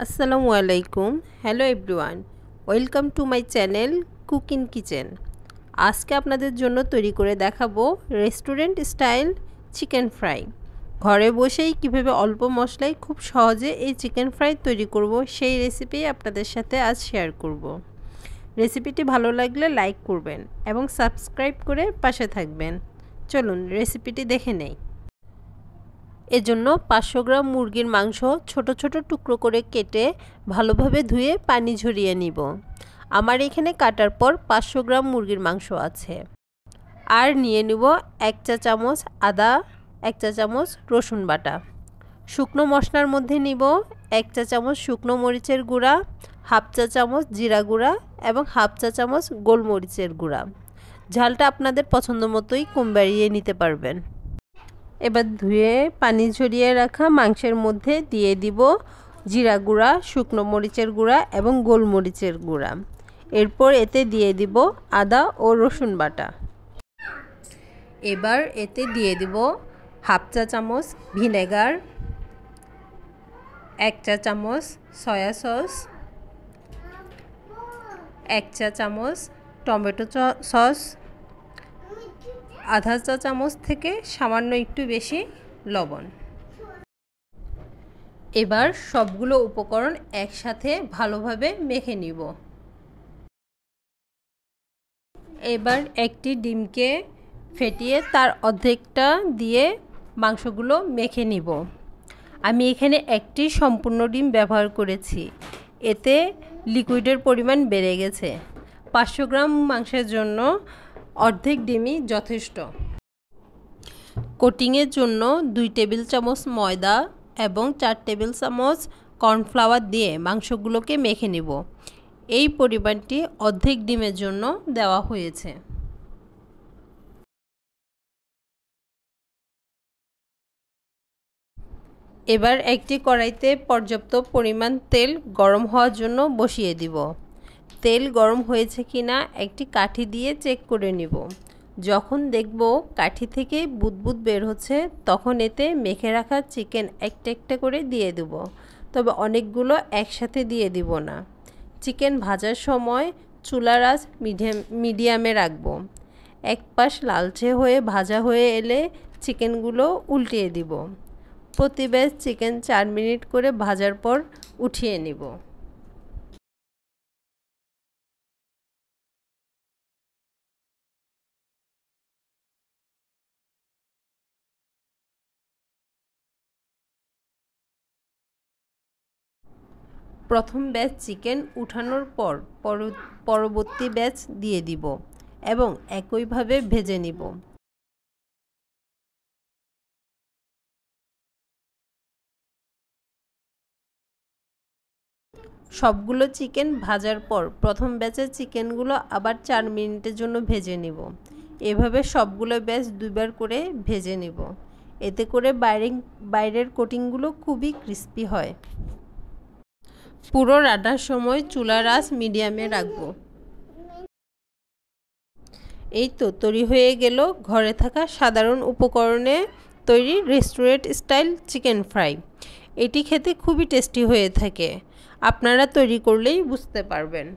আসসালামু আলাইকুম। Hello everyone, welcome to my channel cook in kitchen. আজকে আপনাদের জন্য তৈরি করে দেখাবো রেস্টুরেন্ট স্টাইল চিকেন ফ্রাই। ঘরে বসেই কিভাবে অল্প মশলায় খুব সহজে এই চিকেন ফ্রাই তৈরি করব, সেই রেসিপি আপনাদের সাথে আজ শেয়ার করব। রেসিপিটি ভালো লাগলে লাইক করবেন এবং সাবস্ক্রাইব করে পাশে থাকবেন। চলুন রেসিপিটি দেখে নেই। এজন্য 500 গ্রাম মুরগির মাংস ছোট ছোট টুকরো করে কেটে ভালোভাবে ধুয়ে পানি ঝরিয়ে নিব। আমার এখানে কাটার পর 500 গ্রাম মুরগির মাংস আছে। আর নিয়ে নিব 1 চা চামচ আদা, 1 চা চামচ রসুন বাটা। শুকনো মশলার মধ্যে নিব 1 চা চামচ শুকনো মরিচের গুঁড়া, হাফ চা চামচ জিরা গুঁড়া এবং হাফ চা চামচ গোলমরিচের গুঁড়া। ঝালটা আপনাদের পছন্দ মতোই কম বাড়িয়ে নিতে পারবেন। এবার ধুয়ে পানি ঝরিয়ে রাখা মাংসের মধ্যে দিয়ে দিব জিরা গুঁড়া, শুকনো মরিচের গুঁড়া এবং গোলমরিচের গুঁড়া। এরপর এতে দিয়ে দিব আদা ও রসুন বাটা। এবার এতে দিয়ে দিব হাফ চা চামচ ভিনেগার, 1 চা চামচ সয়া সস, 1 চা চামচ টমেটো সস, আধা চা চামচ থেকে সামান্য একটু বেশি লবণ। এবার সবগুলো উপকরণ একসাথে ভালোভাবে মেখে নিব। এবার একটি ডিমকে ফেটিয়ে তার অর্ধেকটা দিয়ে মাংসগুলো মেখে নিব। আমি এখানে একটি সম্পূর্ণ ডিম ব্যবহার করেছি, এতে লিকুইডের পরিমাণ বেড়ে গেছে। 500 গ্রাম মাংসের জন্য অর্ধেক ডিমই যথেষ্ট। কোটিংয়ের জন্য 2 টেবিল চামচ ময়দা এবং 4 টেবিল চামচ কর্নফ্লাওয়ার দিয়ে মাংসগুলোকে মেখে নেব। এই পরিমাণটি অর্ধেক ডিমের জন্য দেওয়া হয়েছে। এবার একটি কড়াইতে পর্যাপ্ত পরিমাণ তেল গরম হওয়ার জন্য বসিয়ে দিব। তেল গরম হয়েছে কিনা একটি কাঠি দিয়ে চেক করে নিব। যখন দেখব কাঠি থেকে বুদবুদ বের হচ্ছে, তখন এতে মেখে রাখা চিকেন একটা একটা করে দিয়ে দেব, তবে অনেকগুলো একসাথে দিয়ে দিব না। চিকেন ভাজার সময় চুলার আঁচ মিডিয়ামে রাখব। এক পাশ লালচে হয়ে ভাজা হয়ে এলে চিকেনগুলো উল্টিয়ে দিব। প্রতি ব্যাচ চিকেন 4 মিনিট করে ভাজার পর উঠিয়ে নিব। প্রথম ব্যাচ চিকেন উঠানোর পর পরবর্তী ব্যাচ দিয়ে দিব এবং একইভাবে ভেজে নিব। সবগুলো চিকেন ভাজার পর প্রথম ব্যাচের চিকেনগুলো আবার 4 মিনিটের জন্য ভেজে নিব। এভাবে সবগুলো ব্যাচ দুইবার করে ভেজে নিব। এতে করে বাইরের কোটিংগুলো খুবই ক্রিস্পি হয়। পুরো রান্নার সময় চুলার আঁচ মিডিয়ামে রাখব। এই তো তৈরি হয়ে গেল ঘরে থাকা সাধারণ উপকরণে তৈরি রেস্টুরেন্ট স্টাইল চিকেন ফ্রাই। এটি খেতে খুবই টেস্টি হয়ে থাকে, আপনারা তৈরি করলেই বুঝতে পারবেন।